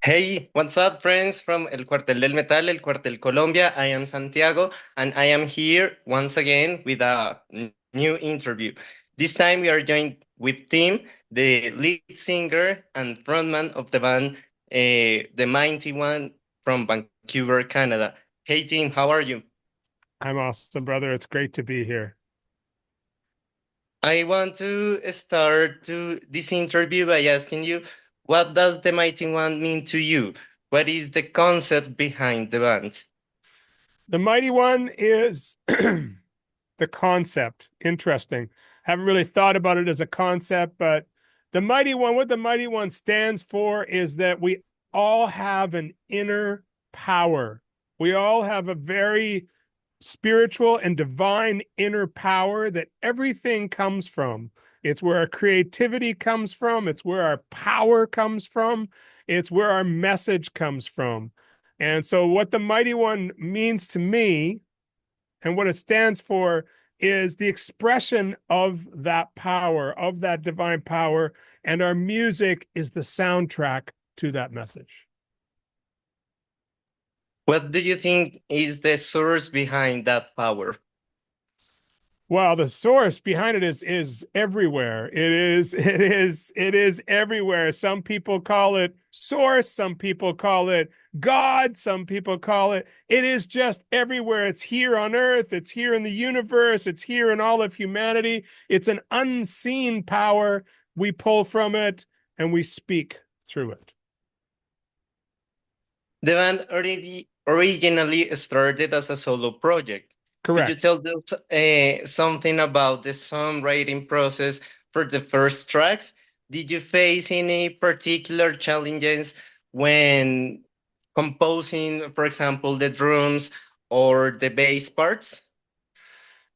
Hey, what's up, friends from El Cuartel del Metal, El Cuartel Colombia? I am Santiago, and I am here once again with a new interview. This time we are joined with Tim, the lead singer and frontman of the band, the Mighty One from Vancouver, Canada. Hey, Tim, how are you? I'm awesome, brother. It's great to be here. I want to start this interview by asking you, what does the Mighty One mean to you? What is the concept behind the band? The Mighty One is the concept. Interesting. Haven't really thought about it as a concept, but the Mighty One, what the Mighty One stands for is that we all have an inner power. We all have a very spiritual and divine inner power that everything comes from. It's where our creativity comes from. It's where our power comes from. It's where our message comes from. And so, what the Mighty One means to me and what it stands for is the expression of that power, of that divine power. And our music is the soundtrack to that message. What do you think is the source behind that power? Well, the source behind it is everywhere. It is everywhere. Some people call it source, some people call it God, some people call it. It is just everywhere. It's here on earth, it's here in the universe, it's here in all of humanity. It's an unseen power. We pull from it and we speak through it. The band already originally started as a solo project. Could you Correct. tell us something about the songwriting process for the first tracks? Did you face any particular challenges when composing, for example, the drums or the bass parts?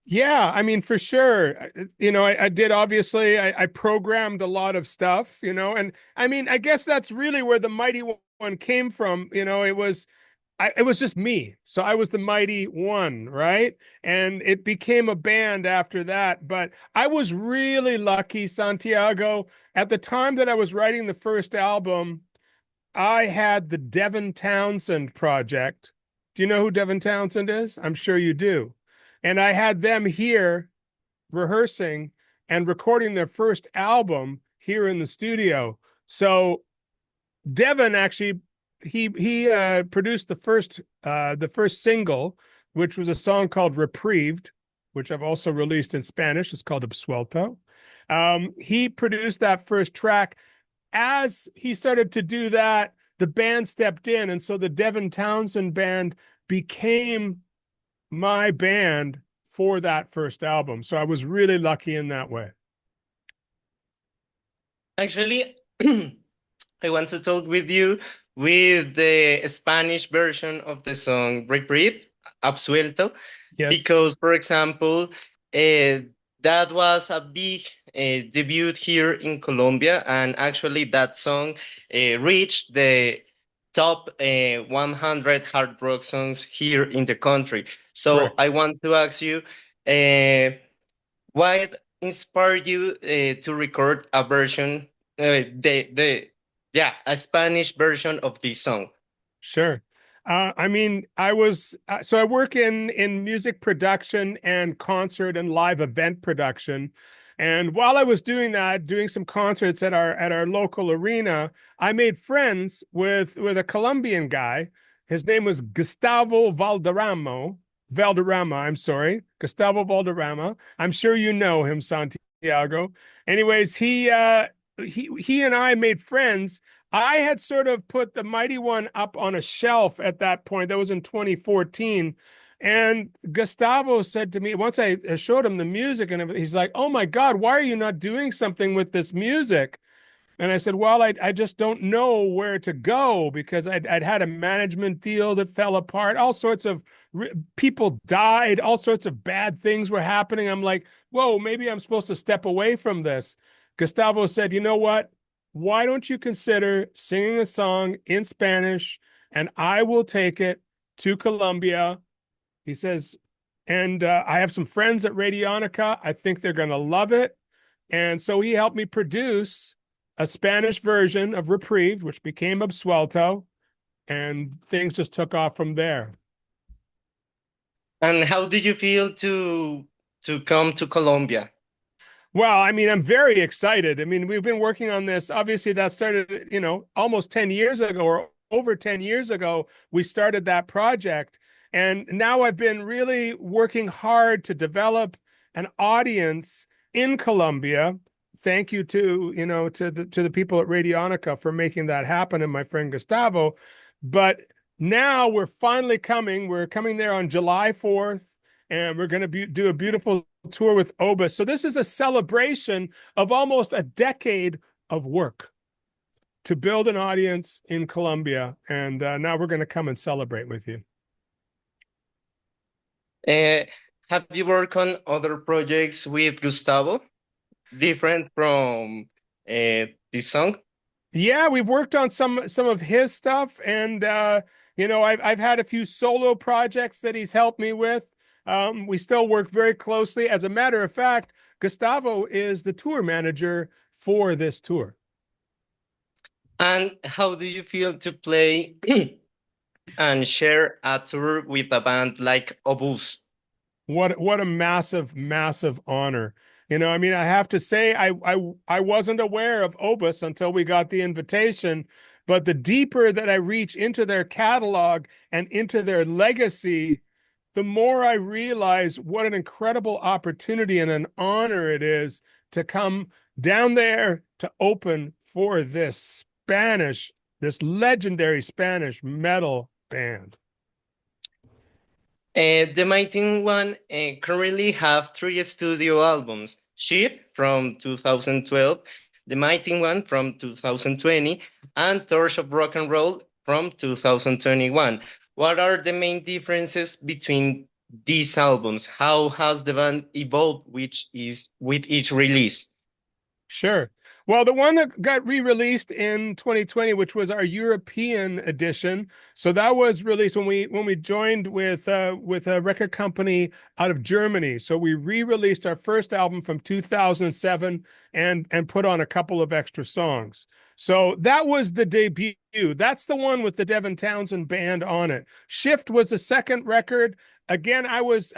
Yeah, I mean, for sure. I did obviously, I programmed a lot of stuff, and I mean, I guess that's really where the Mighty One came from. It was just me. So I was the Mighty One, right? And it became a band after that. But I was really lucky, Santiago. At the time that I was writing the first album, I had the Devin Townsend project. Do you know who Devin Townsend is? I'm sure you do. And I had them here rehearsing and recording their first album here in the studio. So Devin actually he produced the first single, which was a song called Reprieved, which I've also released in Spanish. It's called Absuelto. He produced that first track. As he started to do that, the band stepped in, and so the Devin Townsend band became my band for that first album. So I was really lucky in that way. Actually, I want to talk with you with the Spanish version of the song Reprieve, Absuelto, Yes, because, for example, uh, that was a big debut here in Colombia, and actually that song reached the top 100 hard rock songs here in the country. So correct. I want to ask you, uh, what inspired you to record a version, the yeah, a Spanish version of this song? Sure. I mean, I work in music production and concert and live event production. And while I was doing that, doing some concerts at our local arena, I made friends with a Colombian guy. His name was Valderrama, I'm sorry, Gustavo Valderrama. I'm sure you know him, Santiago. Anyways, he and I made friends. I had sort of put the Mighty One up on a shelf at that point. That was in 2014. And Gustavo said to me, once I showed him the music and everything, he's like, "Oh my God, why are you not doing something with this music?" And I said, "Well, I just don't know where to go because I'd had a management deal that fell apart. All sorts of people died. All sorts of bad things were happening. I'm like, whoa, maybe I'm supposed to step away from this." Gustavo said, "You know what? Why don't you consider singing a song in Spanish and I will take it to Colombia?" He says, and I have some friends at Radionica. I think they're going to love it. And so he helped me produce a Spanish version of Reprieve, which became Absuelto, and things just took off from there. And how did you feel to come to Colombia? Well, I mean, I'm very excited. I mean, we've been working on this. Obviously, that started, almost 10 years ago or over 10 years ago, we started that project. And now I've been really working hard to develop an audience in Colombia. Thank you to the people at Radionica for making that happen, and my friend Gustavo. But now we're finally coming. We're coming there on July 4th, and we're going to do a beautiful tour with Obús. So this is a celebration of almost a decade of work to build an audience in Colombia. And now we're going to come and celebrate with you. Have you worked on other projects with Gustavo, different from this song? Yeah, we've worked on some of his stuff, and I've had a few solo projects that he's helped me with. We still work very closely. As a matter of fact, Gustavo is the tour manager for this tour. And how do you feel to play and share a tour with a band like Obús? What a massive, massive honor. I mean, I have to say, I wasn't aware of Obús until we got the invitation, but the deeper that I reach into their catalog and into their legacy, the more I realize what an incredible opportunity and an honor it is to come down there to open for this legendary Spanish metal band. The MightYone currently have 3 studio albums: Shift from 2012, the MightYone from 2020, and Torch of Rock and Roll from 2021. What are the main differences between these albums? How has the band evolved with each release? Sure. Well, the one that got re-released in 2020, which was our European edition, so that was released when we joined with a record company out of Germany. So we re-released our first album from 2007 and put on a couple of extra songs. So that was the debut. That's the one with the Devin Townsend band on it. Shift was the second record. Again, I was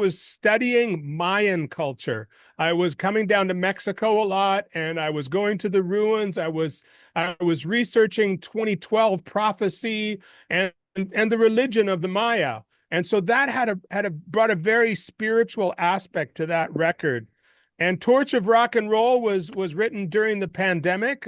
studying Mayan culture. I was coming down to Mexico a lot, and I was going to the ruins. I was researching 2012 prophecy and the religion of the Maya. And so that brought a very spiritual aspect to that record. And Torch of Rock and Roll was written during the pandemic.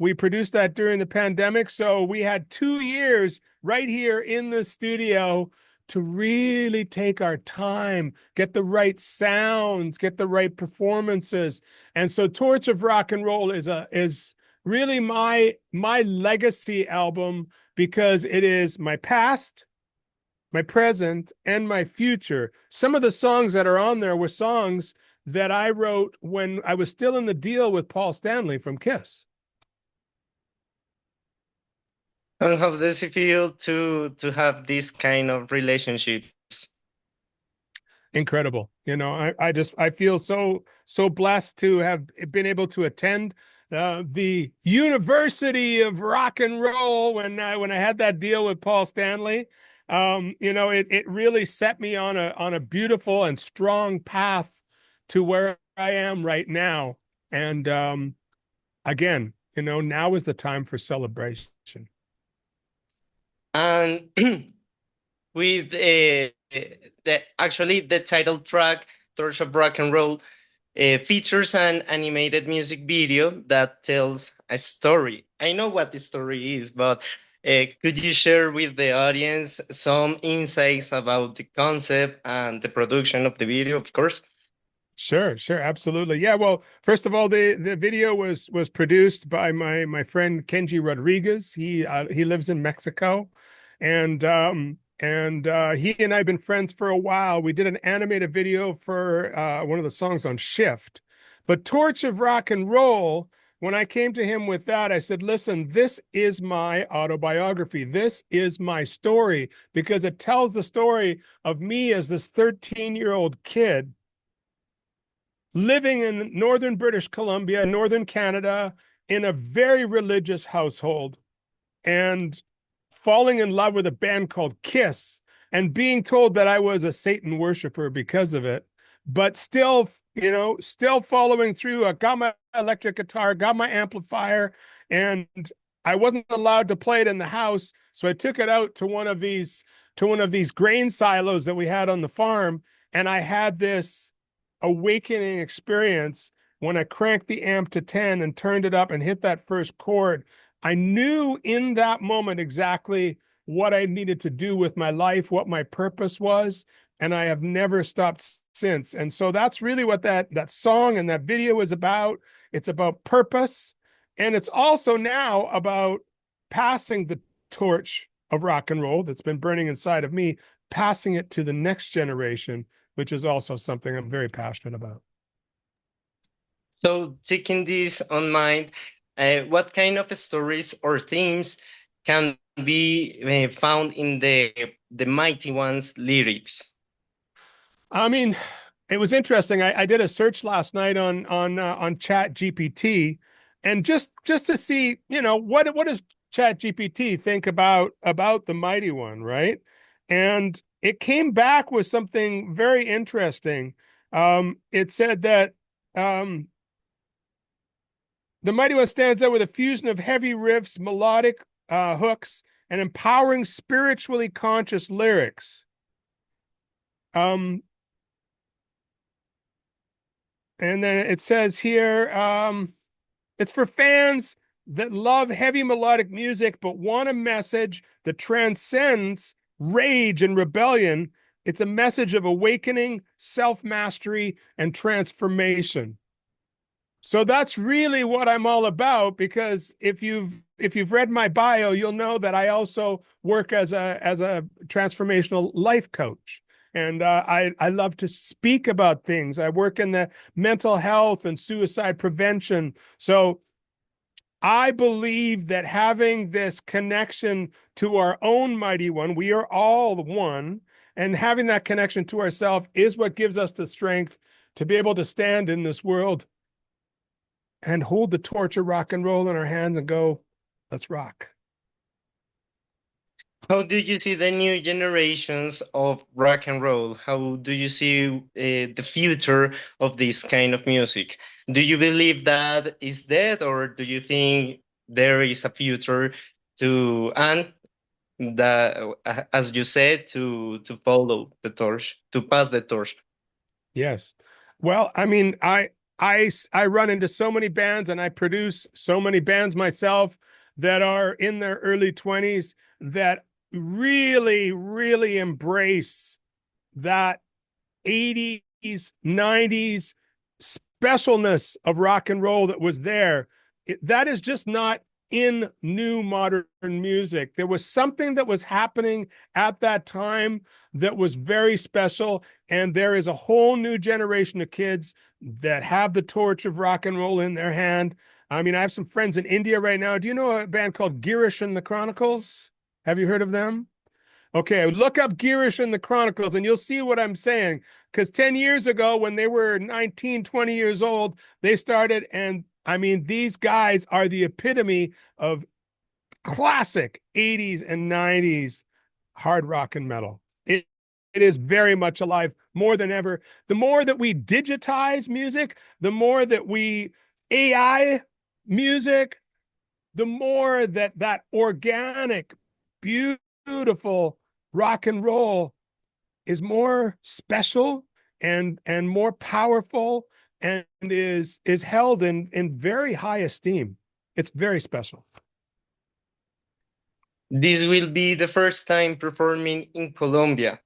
We produced that during the pandemic. So we had 2 years right here in the studio to really take our time, get the right sounds, get the right performances. And so Torch of Rock and Roll is really my legacy album, because it is my past, my present, and my future. Some of the songs that are on there were songs that I wrote when I was still in the deal with Paul Stanley from Kiss. And how does it feel to have this kind of relationships? Incredible. I feel so blessed to have been able to attend the University of Rock and Roll when I had that deal with Paul Stanley. It really set me on a beautiful and strong path to where I am right now. And again, now is the time for celebration. And with the title track, Torch of Rock and Roll, features an animated music video that tells a story. I know what the story is, but could you share with the audience some insights about the concept and the production of the video, of course? Sure, absolutely. Yeah, well, first of all, the video was produced by my friend Kenji Rodriguez. He lives in Mexico, and he and I have been friends for a while. We did an animated video for one of the songs on Shift, but Torch of Rock and Roll. When I came to him with that, I said, listen, this is my autobiography. This is my story, because it tells the story of me as this 13-year-old kid living in northern British Columbia, northern Canada, in a very religious household, and falling in love with a band called Kiss and being told that I was a Satan worshiper because of it, but still, still following through. I got my electric guitar, got my amplifier, and I wasn't allowed to play it in the house. So I took it out to one of these grain silos that we had on the farm. And I had this awakening experience when I cranked the amp to 10 and turned it up and hit that first chord. I knew in that moment exactly what I needed to do with my life, what my purpose was, and I have never stopped since. And so that's really what that song and that video is about. It's about purpose, and it's also now about passing the torch of rock and roll that's been burning inside of me, passing it to the next generation, which is also something I'm very passionate about. So, taking this on mind, what kind of stories or themes can be found in the MightyOne's lyrics? I mean, it was interesting. I did a search last night on Chat GPT, and just to see, what does Chat GPT think about the MightyOne, right? And it came back with something very interesting. It said that the MightyOne stands out with a fusion of heavy riffs, melodic hooks, and empowering, spiritually conscious lyrics. Um, And then it says here, it's for fans that love heavy melodic music but want a message that transcends rage and rebellion. It's a message of awakening, self-mastery, and transformation. So that's really what I'm all about, because if you've read my bio, you'll know that I also work as a transformational life coach. And I love to speak about things. I work in the mental health and suicide prevention. So I believe that having this connection to our own MightyOne, we are all one, and having that connection to ourselves is what gives us the strength to be able to stand in this world and hold the torch of rock and roll in our hands and go, let's rock. How do you see the new generations of rock and roll? How do you see the future of this kind of music? Do you believe that is dead, or do you think there is a future to, and that, as you said, to follow the torch, to pass the torch? Yes. Well, I mean, I run into so many bands and I produce so many bands myself that are in their early 20s that really, really embrace that 80s, 90s specialness of rock and roll that was there. That is just not in new modern music. There was something that was happening at that time that was very special. And there is a whole new generation of kids that have the torch of rock and roll in their hand. I mean, I have some friends in India right now. Do you know a band called Girish and the Chronicles? Have you heard of them? Okay, look up Girish and the Chronicles and you'll see what I'm saying. Because 10 years ago, when they were 19, 20 years old, they started. And I mean, these guys are the epitome of classic 80s and 90s hard rock and metal. It is very much alive more than ever. The more that we digitize music, the more that we AI music, the more that organic, beautiful rock and roll is more special and more powerful and is held in very high esteem. It's very special. This will be the first time performing in Colombia.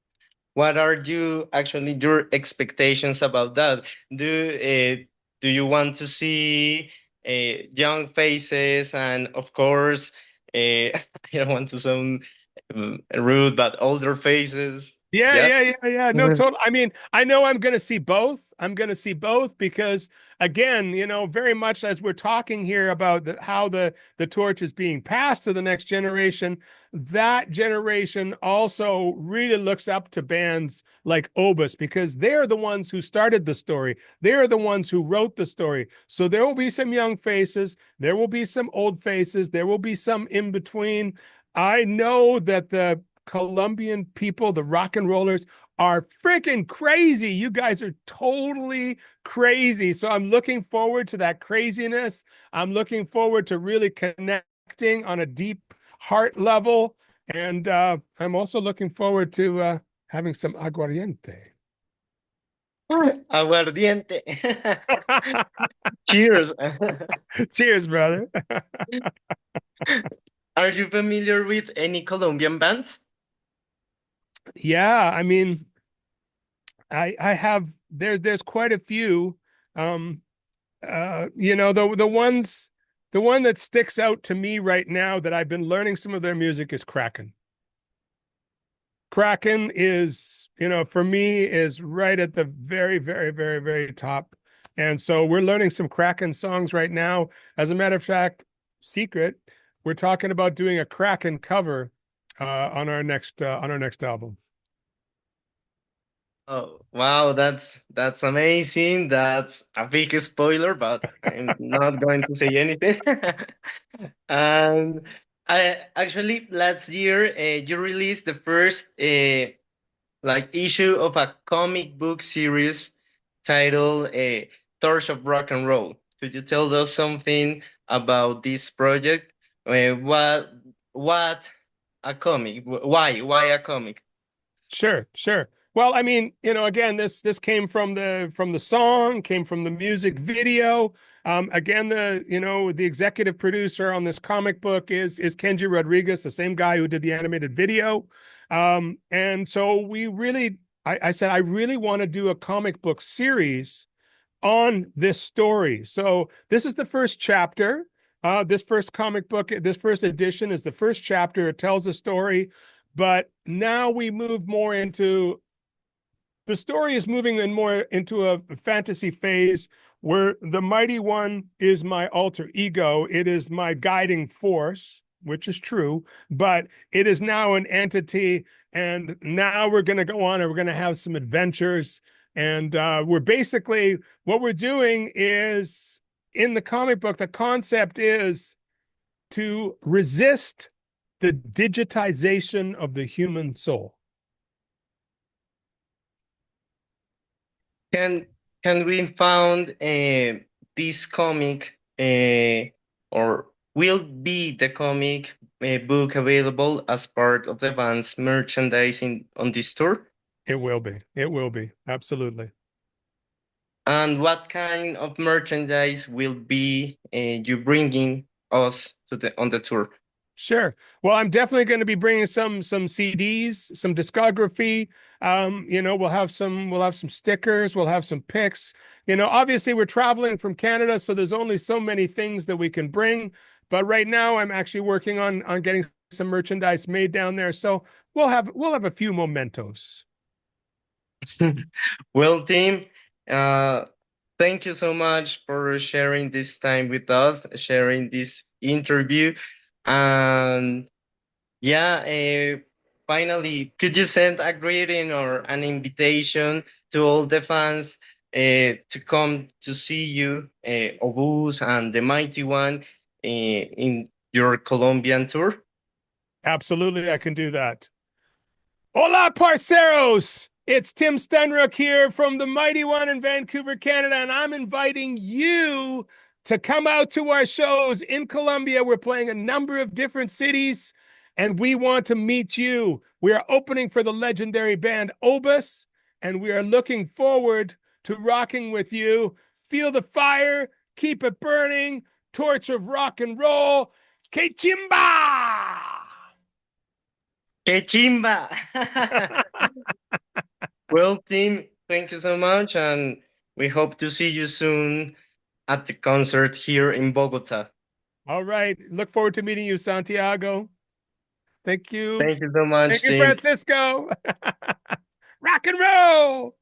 What are your expectations about that? Do you want to see young faces, and of course, I don't want to sound rude, but older faces? Yeah, Yeah. yeah, yeah, yeah. No, totally. I mean, I know I'm going to see both. I'm going to see both because, again, very much as we're talking here about how the torch is being passed to the next generation, that generation also really looks up to bands like Obús because they're the ones who started the story. They're the ones who wrote the story. So there will be some young faces. There will be some old faces. There will be some in between. I know that the Colombian people, the rock and rollers, are freaking crazy. You guys are totally crazy. So I'm looking forward to that craziness. I'm looking forward to really connecting on a deep heart level. And I'm also looking forward to having some aguardiente. Aguardiente. Cheers. Cheers, brother. Are you familiar with any Colombian bands? Yeah, I mean, I have there's quite a few. The one that sticks out to me right now that I've been learning some of their music is Kraken. Kraken is, for me, is right at the very, very, very, very top. And so we're learning some Kraken songs right now. As a matter of fact, secret, we're talking about doing a Kraken cover on our next album. Oh, wow, that's amazing. That's a big spoiler, but I'm not going to say anything. And I actually last year you released the first like issue of a comic book series titled Torch of Rock and Roll. Could you tell us something about this project? What a comic? Why a comic? Sure. Well, I mean, again, this came from the song, came from the music video. Again, the executive producer on this comic book is Kenji Rodriguez, the same guy who did the animated video. And so I said, I really want to do a comic book series on this story. So this is the first chapter. This first comic book, this first edition is the first chapter. It tells a story. But now we move more into the story is moving in more into a fantasy phase where the MightyOne is my alter ego. It is my guiding force, which is true, but it is now an entity. And now we're going to go on and we're going to have some adventures. And we're basically, what we're doing is in the comic book, the concept is to resist the digitization of the human soul. Can we found this comic or will be the comic book available as part of the band's merchandising on this tour? It will be. It will be. Absolutely. And what kind of merchandise will be you bringing us to on the tour? Sure. Well, I'm definitely going to be bringing some CDs, some discography. We'll have some stickers. We'll have some pics. Obviously we're traveling from Canada, so there's only so many things that we can bring. But right now, I'm actually working on getting some merchandise made down there. So we'll have a few mementos. Well, team, thank you so much for sharing this time with us, sharing this interview. And yeah, finally, could you send a greeting or an invitation to all the fans to come to see you, Obús and the MightyOne, in your Colombian tour? Absolutely, I can do that. Hola, parceros! It's Tim Steinruck here from the MightyOne in Vancouver, Canada, and I'm inviting you to come out to our shows in Colombia. We're playing a number of different cities, and we want to meet you. We are opening for the legendary band Obús, and we are looking forward to rocking with you. Feel the fire, keep it burning, torch of rock and roll. Que chimba! ¡Qué chimba! Well, team, thank you so much, and we hope to see you soon at the concert here in Bogotá. All right. Look forward to meeting you, Santiago. Thank you. Thank you so much, Thank you, team. Francisco. Rock and roll.